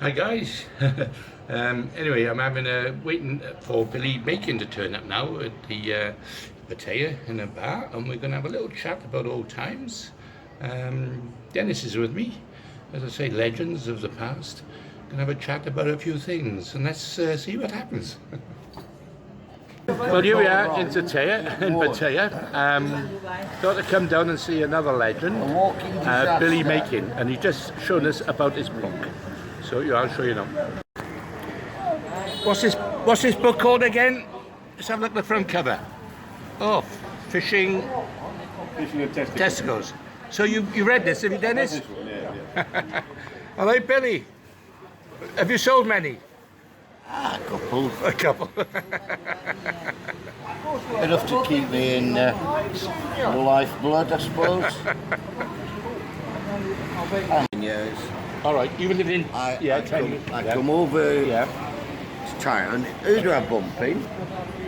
Hi guys. Anyway, I'm having waiting for Billy Makin to turn up now at the Pattaya in a bar, and we're going to have a little chat about old times. Dennis is with me, as I say, legends of the past. Going to have a chat about a few things, and let's see what happens. Well, here we are in Pattaya. Thought to come down and see another legend, Billy Makin, and he's just shown us about his book. So yeah, I'll show you now. What's this book called again? Let's have a look at the front cover. Oh, fishing and testicles. So you read this, have you, Dennis? Yeah. All right, Billy. Have you sold many? A couple. A couple. Enough to keep me in the lifeblood, I suppose. Years. All right, you live in... I come over to Thailand. Who do I bump in?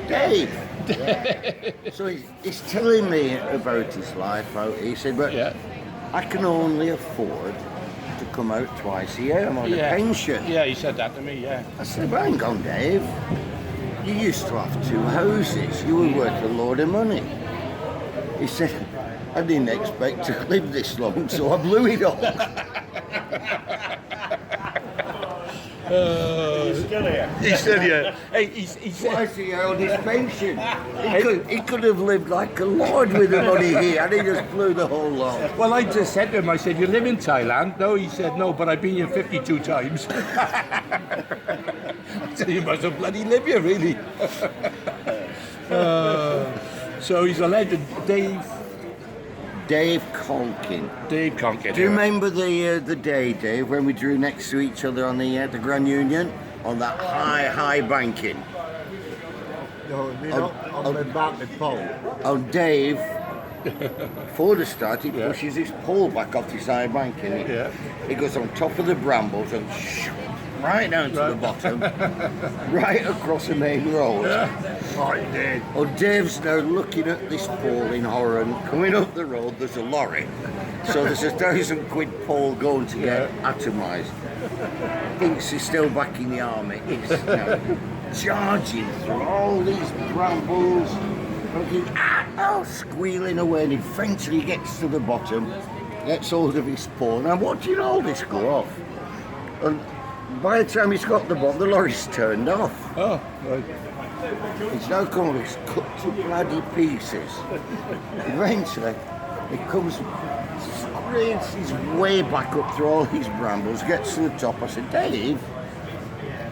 Dave. So he's telling me about his life out. He said, but I can only afford to come out twice a year. I'm on a pension. Yeah, he said that to me, I said, well, hang on, Dave. You used to have 2 houses. You were worth a load of money. He said, I didn't expect to live this long, so I blew it all. He's still here. He's still here. Hey, he said... Twice a year on his pension. He could have lived like a lord with the money here, and he just blew the whole lot. Well, I just said to him, I said, you live in Thailand? No, he said, no, but I've been here 52 times. I said, you must have bloody live here, really. So he's a legend. Dave Colkin. Dave Honking. Do you remember the day, Dave, when we drew next to each other on the Grand Union? On that high banking? No, on the banking pole. Oh, Dave, before the start, he pushes his pole back off his high banking. He goes on top of the brambles and right down to the bottom, right across the main road. Oh, he did. Oh, Dave's now looking at this pole in horror, and coming up the road there's a lorry. So there's a £1,000 pole going to get atomised. Thinks he's still back in the army. He's charging through all these brambles, squealing away, and eventually gets to the bottom, gets hold of his pole. And I'm watching all this go off. And by the time he's got to the bottom, the lorry's turned off. Oh, right. It's now come it's cut to bloody pieces. Eventually, it comes, scrapes his way back up through all these brambles, gets to the top. I said, Dave,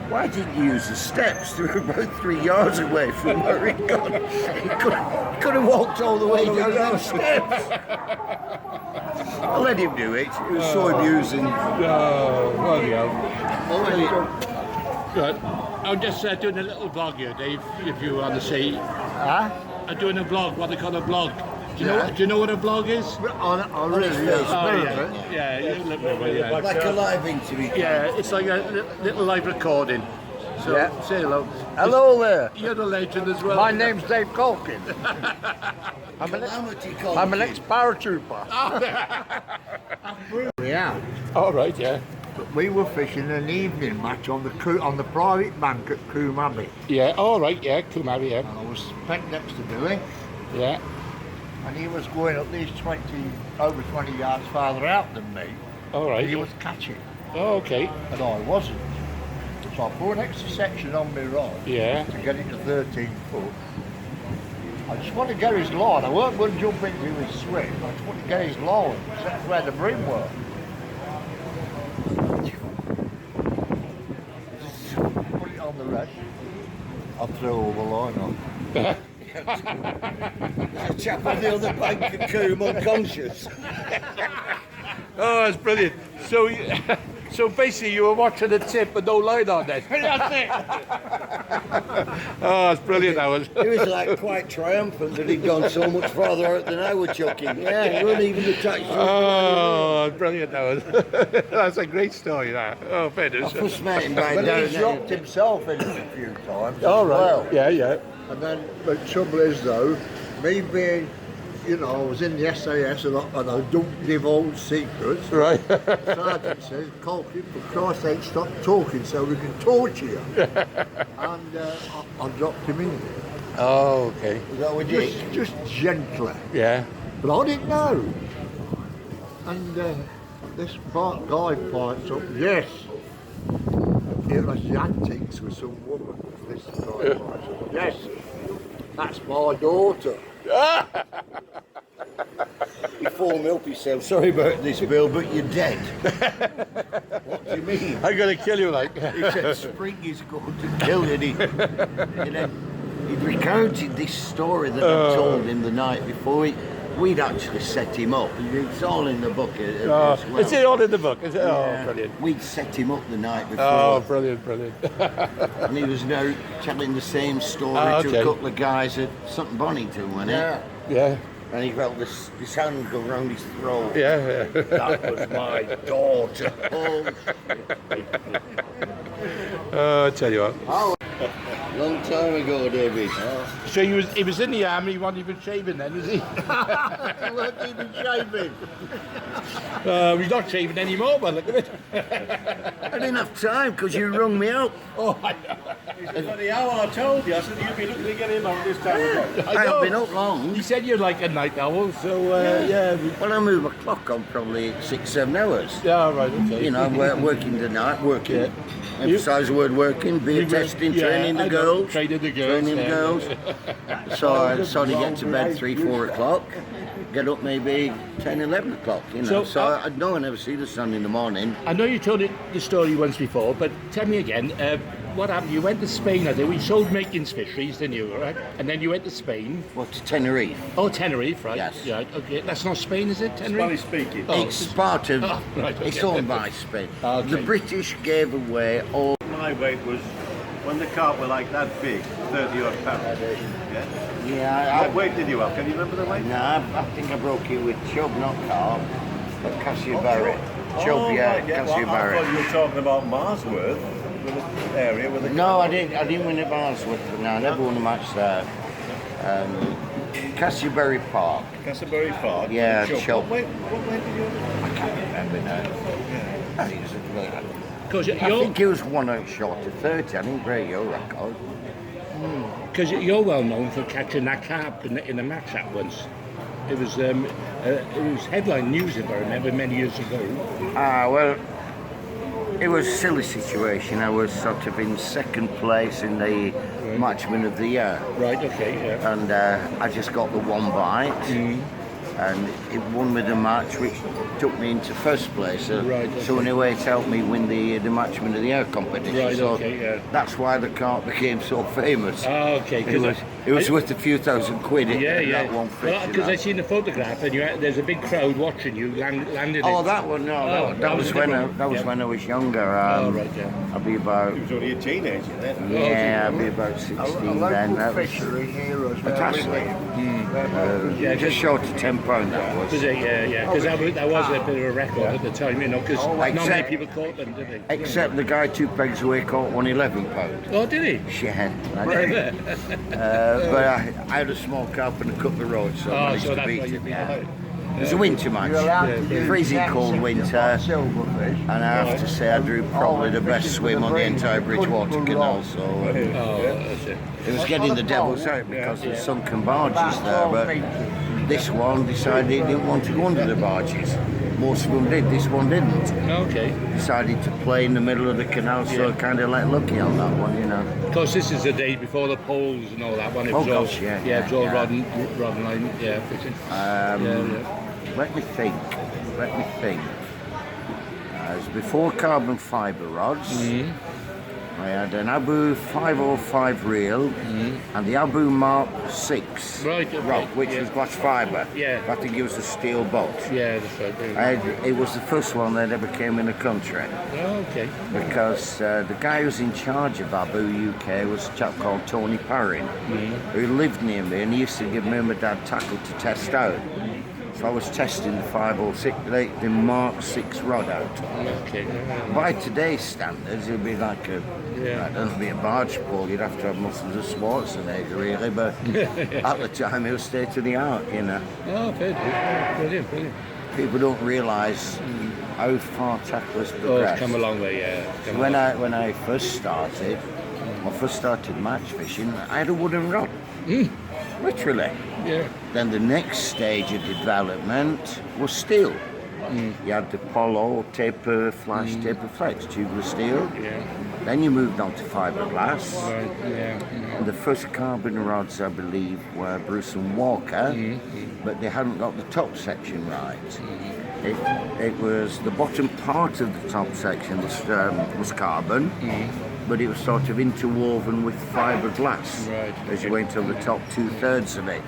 why didn't you use the steps? They were about 3 yards away from where he'd gone. He could have walked all the way down those steps. I let him do it. It was so amusing. Well, Good. I'm just doing a little vlog here, Dave, if you want to say. Huh? I'm doing a vlog, what they call a vlog. Do you know what a vlog is? On really, Yeah, you look at it, Like a live interview. Yeah, it's like a little live recording. So say hello. Hello there. You're the legend as well. My name's Dave Colkin. I'm an ex-paratrooper. Yeah. All right, yeah. We were fishing an evening match on the private bank at Kumari. Yeah, all right, yeah, Kumari, yeah. And I was spent next to Billy. Yeah. And he was going at least over 20 yards farther out than me. All right. And he was catching. Oh, okay. And I wasn't. So I put an extra section on my rod to get it to 13 foot. I just want to get his line. I weren't going to jump into his swim. I just want to get his line. That's where the brim was. Put it on the rest. I'll throw all the line on. A chap on the other bank at Coombe unconscious. Oh, that's brilliant. So basically you were watching the tip with no line on then. That's it. Oh, that's brilliant, that was. He was like quite triumphant that he'd gone so much farther out than I was chucking. Yeah, he wasn't even attached to it. Oh, brilliant, that was. That's a great story, that. Oh, fairness. I first met him by But down he there. dropped himself in it a few times. All as right. well. Yeah. And then the trouble is though, me being you know, I was in the SAS and I don't divulge secrets. Right. Sergeant says, Colkin, for Christ's sake, stop talking so we can torture you. And I dropped him in. Oh, okay. Is that what you did? Just gently. Yeah. But I didn't know. And this guy pipes up, yes. It was the antics with some woman. This guy pipes up, yes. That's my daughter. You phoned me up, he said, sorry about this, Bill, but you're dead. What do you mean? I'm going to kill you, like. He said, Spring is going to kill you. And he'd recounted this story that I told him the night before. We'd actually set him up. It's all in the book as well. Is it all in the book? Is it? Yeah. Oh, brilliant. We'd set him up the night before. Oh, brilliant, brilliant. And he was now telling the same story to a couple of guys at Sutton Bonington, wasn't it? Yeah. And he felt this hand go round his throat. Yeah. That was my daughter. Oh, I tell you what. Oh, long time ago, David. So he was in the army, he wasn't even shaving then, is he? He weren't even shaving. He's not shaving anymore, but look at it. I didn't have time because you rung me up. Oh, I know. Bloody hell, I told you. I said you'd be looking to get in on this time ago. I haven't been up long. He said you're like a night owl, so yeah. Well, I move my clock on probably 6-7 hours. Yeah, right, okay. You know, I'm working the night, working. Yeah. Emphasise the word working, beer testing, training the girls. Training the girls. Training the girls. So I sort of get to bed 3-4 o'clock. Get up maybe 10-11 o'clock, you know. So I never see the sun in the morning. I know you told it the story once before, but tell me again, what happened? You went to Spain, I think. We sold Makin's fisheries, didn't you, right? And then you went to Spain. What, to Tenerife? Oh, Tenerife, right? Yes. Yeah, okay. That's not Spain, is it, Tenerife? Spanish speaking. Oh, It's part of, right, okay. it's owned by Spain. Okay. The British gave away all... My weight was, when the carp were like that big, 30 odd pounds. Yeah? Yeah, What weight did you have? Can you remember the weight? No, I think I broke it with chub, not carp, but Cassia Barrett. Chub, yeah, right, Cassia well, I Barrett. thought you were talking about Marsworth, with the area with the No, I didn't win at Marsworth, but no, I never won a match there. Castleberry Park. Castleberry Park. Yeah, Chub. Chub. What weight did you have? I can't remember now. I think it was 1 out short of 30. I didn't break your record. Because you're well known for catching that carp in a match at once. It was headline news, if I remember, many years ago. Well, it was a silly situation. I was sort of in second place in the Matchman of the Year. Right, okay, yeah. And I just got the one bite. And it won me the match, which took me into first place. So in a way, it helped me win the Matchman of the Year competition. Right, so okay, yeah. that's why the carp became so famous. Oh, okay. It was worth a few thousand quid in that one fish. Because I seen the photograph, and there's a big crowd watching you landing. Oh, that one, no. That was when I was younger. Right, yeah. I'd be about... He was only a teenager then. Yeah, I'd be about 16 then. That was fishery here as well. fantastic. Just short of £10 that was. Yeah. Because that was a bit of a record at the time, you know, because not many people caught them, did they? Except the guy 2 pegs away caught one £11. Oh, did he? Yeah. But I had a small carp and a couple of rods, so I managed to beat it. It was a winter match, freezing cold winter, and I have to say I drew probably the best swim on the entire Bridgewater Canal, so it was getting the devil's out because there's sunken barges there, but this one decided he didn't want to go under the barges. Most of them did, this one didn't. Okay. Decided to play in the middle of the canal, so I kind of like lucky on that one, you know. Of course, this is the day before the poles and all that one. It was all, it was all rod and line, fishing. Let me think. It was before carbon fibre rods. I had an Abu 505 reel and the Abu Mark 6 rod, which was glass fibre. Yeah. I think it was a steel boat. Yeah, that's right. It was the first one that ever came in the country. Oh, okay. Because the guy who was in charge of Abu UK was a chap called Tony Parry, who lived near me and he used to give me and my dad tackle to test out. So I was testing the 506, the Mark 6 rod out. Okay. By today's standards, it'd be like a, I don't know, be a barge pole. You'd have to have muscles of Schwarzenegger, really. But at the time, it was state of the art, you know. Oh, brilliant. People don't realise how far tackle has Oh, progressed. it's come a long way, yeah. So when I first started, match fishing, I had a wooden rod. Literally. Yeah. Then the next stage of development was steel. You had the polo, taper, flash, taper flex, tubular steel. Yeah. Then you moved on to fiberglass. Right. Yeah. And the first carbon rods, I believe, were Bruce and Walker, but they hadn't got the top section right. It was the bottom part of the top section was carbon, but it was sort of interwoven with fiberglass as you went on the top 2/3 of it,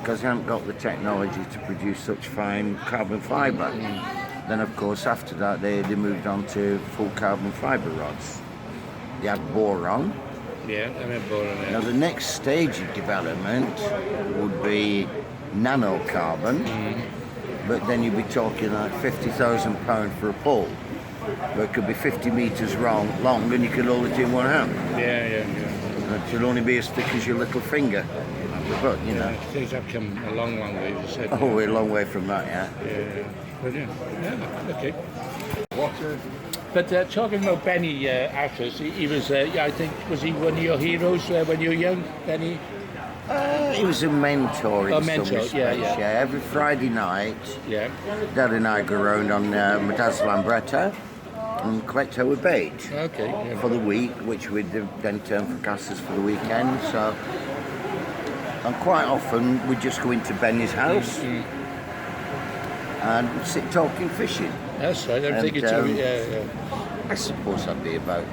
because they hadn't got the technology to produce such fine carbon fibre. Then, of course, after that, they moved on to full carbon fibre rods. They had boron. Yeah, I remember boron. Now, the next stage of development would be nanocarbon, but then you'd be talking like £50,000 for a pole. But it could be 50 metres long, and you could hold it in one hand. Yeah. And it should only be as thick as your little finger. But, you know. Things have come a long way, as you said. Oh, we're a long way from that, yeah. Yeah, brilliant. Yeah, okay. But talking about Benny Ashers, he was, I think, was he one of your heroes when you were young, Benny? He was a mentor in mentor, some respects, yeah. Every Friday night, Yeah. Dad and I go around on my dad's Lambretta and collect our bait Okay. Yeah. for the week, which we'd then turn for casters for the weekend. So, and quite often we'd just go into Benny's house and we'd sit talking fishing. That's right, I'm thinking too, yeah. I suppose I'd be about,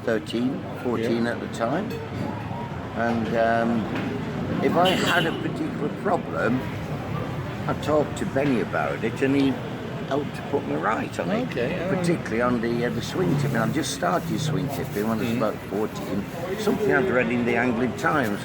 13, 14 at the time. And if I had a particular problem, I'd talk to Benny about it and he helped to put me right on it. Okay, Particularly on the swing tipping. I just started swing tipping when I was about 14. Something I'd read in the Angling Times.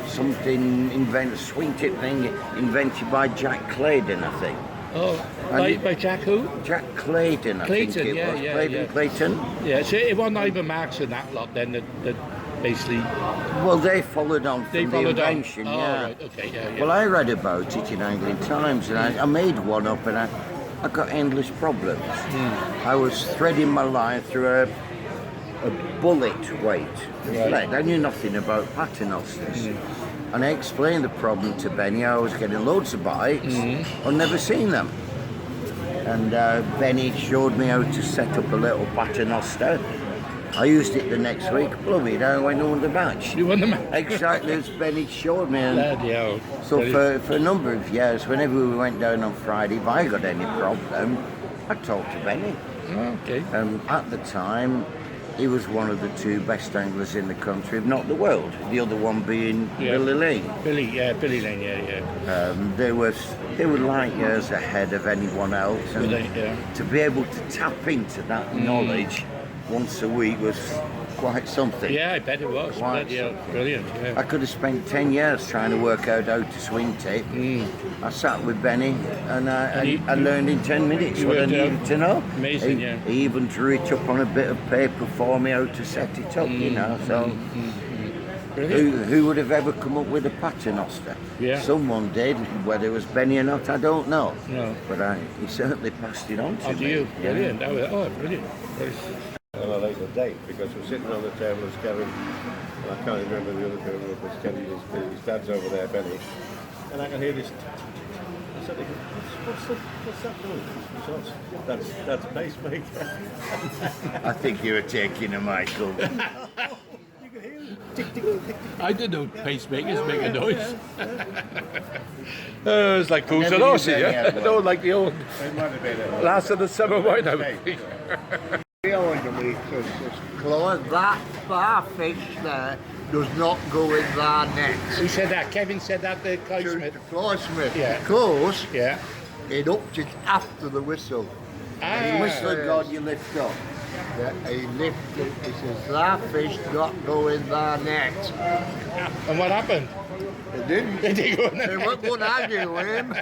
Something swing tip thing invented by Jack Claydon, I think. Oh, by Jack who? Jack Claydon, I think it was. Clayton. Yeah, so it wasn't Ivan Marks and that lot then that basically... Well, they followed on from the invention, Right, okay, yeah. Well, I read about it in Angling Times and I made one up and I got endless problems. I was threading my line through a bullet weight thread. I knew nothing about paternosters. And I explained the problem to Benny. I was getting loads of bites. I'd never seen them. And Benny showed me how to set up a little paternoster. I used it the next week, blew it down, went on the match. You won the match? Exactly as Benny showed me. And so for a number of years, whenever we went down on Friday, if I got any problem, I'd talk to Benny. Okay. At the time, he was one of the two best anglers in the country, if not the world. The other one being Billy Lane. Billy Lane, yeah. They were light years ahead of anyone else, and to be able to tap into that knowledge once a week was quite something. Yeah, I bet it was. Brilliant. Yeah. I could have spent 10 years trying to work out how to swing tip. I sat with Benny and I learned in 10 minutes what I needed to know. Amazing, He even drew it up on a bit of paper for me how to set it up, you know. So who would have ever come up with a paternoster? Yeah. Someone did. Whether it was Benny or not, I don't know. No. But he certainly passed it on to me. You? Brilliant. Brilliant. And I like the date because we're sitting on the table as Kevin, and I can't remember the other girl, but Kevin, his dad's over there, Benny, and I can hear this. I said, what's that doing? He says, that's pacemaker. I think you were taking a Michael. I didn't know pacemakers make a noise. It's like Pools and Horses, yeah? I don't like the old last of the summer wine out. Close that bar fish there does not go in their nets. Who said that? Kevin said that, the Clive Smith. Clive Smith. Yeah. Because Yeah. it upped it after the whistle. The whistle of God you lift up. that he lifted, he says, that fish not go in their net. And what happened? It didn't. Did he go in the They net? wouldn't argue with him.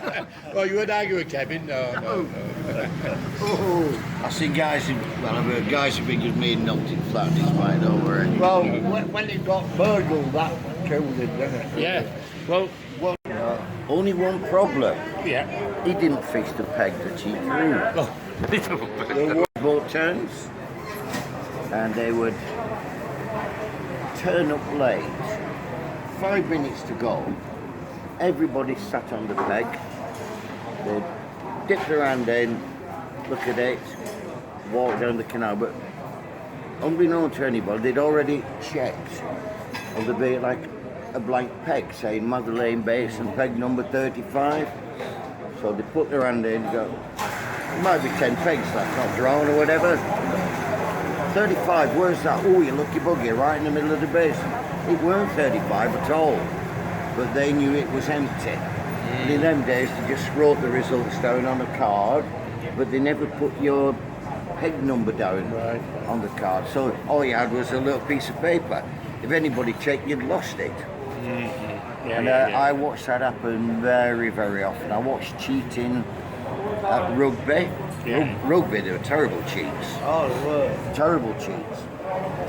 Oh, you would argue with Kevin? No. Oh. I see guys, I've heard guys as big as me knocked it flat this way, don't worry. Well, when he got burgled, that killed him, didn't it? Yeah. Well, Only one problem. yeah. He didn't fish the peg that he threw. Oh, There were boat turns, and they would turn up late. 5 minutes to go. Everybody sat on the peg. They'd dip their hand in, look at it, walk down the canal. But unbeknown to anybody, they'd already checked on the bait like a blank peg, saying Madeleine Basin peg number 35. So they put their hand in and go, there might be 10 pegs left, not drawn or whatever. 35, where's that? Oh, you lucky bugger, right in the middle of the basin. It weren't 35 at all, but they knew it was empty. And in them days, they just wrote the results down on a card, but they never put your peg number down on the card. So all you had was a little piece of paper. If anybody checked, you'd lost it. I watched that happen very, very often. I watched cheating at rugby. Rugby, they were terrible cheats. Oh, they were. Terrible cheats.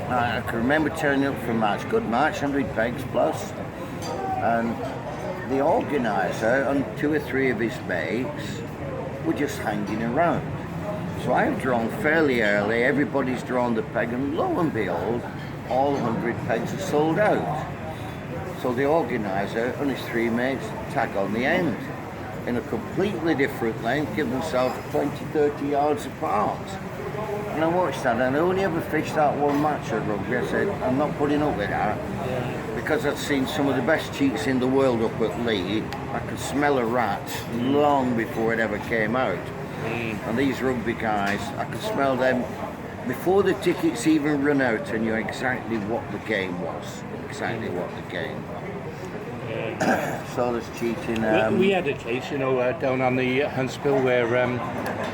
I can remember turning up for a match, good match, 100 pegs plus, and the organiser and 2 or 3 of his mates were just hanging around. So I've drawn fairly early, everybody's drawn the peg, and lo and behold, all 100 pegs are sold out. So the organiser and his 3 mates tag on the end in a completely different length, give themselves 20, 30 yards apart. And I watched that, and I only ever fished that one match at rugby. I said, I'm not putting up with that, because I'd seen some of the best cheats in the world up at Lee. I could smell a rat long before it ever came out. And these rugby guys, I could smell them before the tickets even run out, and knew exactly what the game was. Exactly what the game was. So there's cheating. We had a case, down on the Huntsville where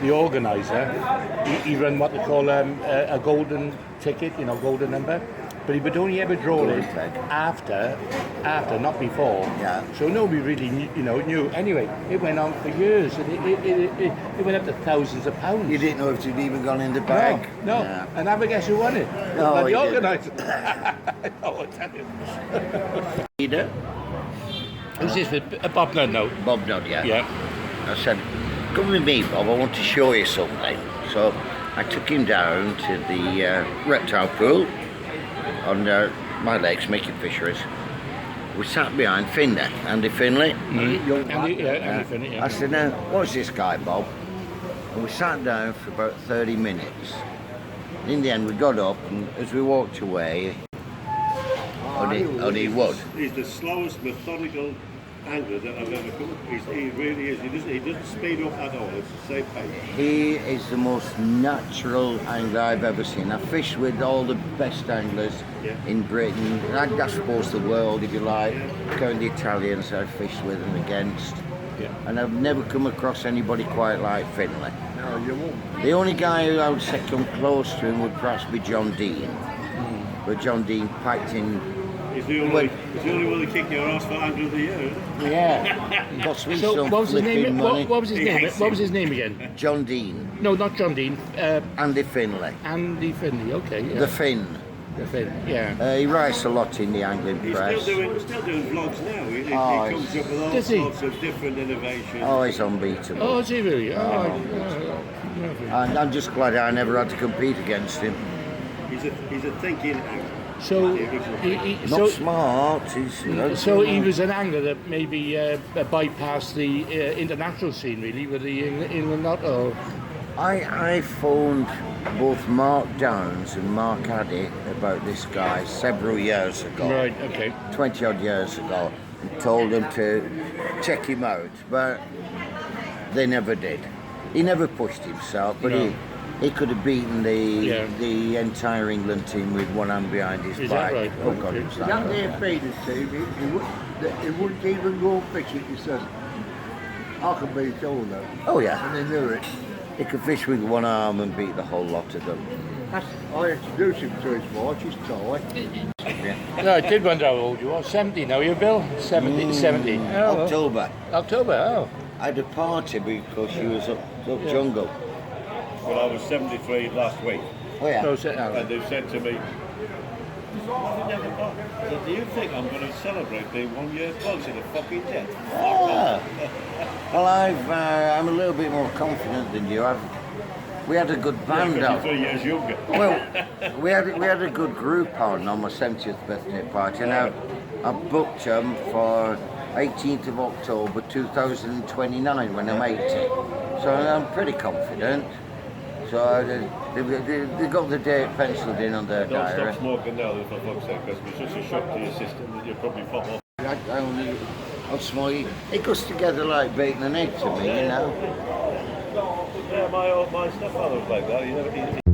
the organiser, he ran what they call a golden ticket, golden number, but he would only ever draw it after, not before. Yeah. So nobody really knew. Anyway, it went on for years, and it went up to thousands of pounds. You didn't know if it had even gone in the bag. No. Yeah. And have a guess who won it? No, The you organiser. Oh, I tell you. Leader, Who's this with Bob Nudd now? Bob Nudd, yeah. Yeah. I said, come with me, Bob, I want to show you something. So I took him down to the reptile pool on my lakes, making fisheries. We sat behind Finlay, Andy Finlay. Andy Finlay, yeah. I said, now, what's this guy, Bob? And we sat down for about 30 minutes. In the end, we got up, and as we walked away, he would. He's the slowest methodical angler that I've ever come across. He really is. He doesn't speed up at all. It's the same pace. He is the most natural angler I've ever seen. I fished with all the best anglers in Britain, and I suppose the world, if you like. Going the Italians I've fished with and against. Yeah. And I've never come across anybody quite like Finlay. No, you won't. The only guy who I would say come close to him would perhaps be John Dean. But John Dean packed in. He's the only one to kick your ass for angler of the year, isn't he? Yeah. Got me So some what was his flipping name? money. What was his He name? hates What him. was his name again? John Dean. No, not John Dean. Andy Finlay. Andy Finlay. Okay. Yeah. The Finn. The Finn. Yeah. He writes a lot in the angling He's press. still doing vlogs now. He Oh, comes up with all Does he? sorts of different innovations. Oh, he's unbeatable. Oh, is he really? Oh. And I'm just glad I never had to compete against him. He's a thinking angler. So Not smart. He's So he was an angler that maybe bypassed the international scene, really, with the England not. Or I phoned both Mark Downs and Mark Addy about this guy several years ago. right. Okay. 20 odd years ago, and told them to check him out, but they never did. He never pushed himself, but No. he could have beaten Yeah. the entire England team with one hand behind his Is back. that right? Oh God, Okay. it was that That bad. there feeders team, he wouldn't even go fishing. He said, I can beat all of them. Oh yeah, And they knew it. he could fish with one arm and beat the whole lot of them. I introduced him to his wife, she's Thai. No, I did wonder how old you are. 70 now, you Bill? 70. 70. Oh, October. October, oh. I had a party because she was up jungle. Well, I was 73 last week, Oh yeah. No, and they said to me, "Do you think I'm going to celebrate being 1 year closer to fucking death?" Ah. Well, I'm a little bit more confident than you. We had a good band Yeah, out. 'cause you're 3 years younger. Well, we had a good group on my 70th birthday party, and I booked them for 18th of October 2029 when I'm 80. So I'm pretty confident. So they got the date penciled in on their Don't diary. stop smoking now, for fuck's sake, because it's such a shock to your system that you'll probably fall off. I'll smoke it. It goes together like bacon and egg to me, you know. Yeah, my stepfather was like that.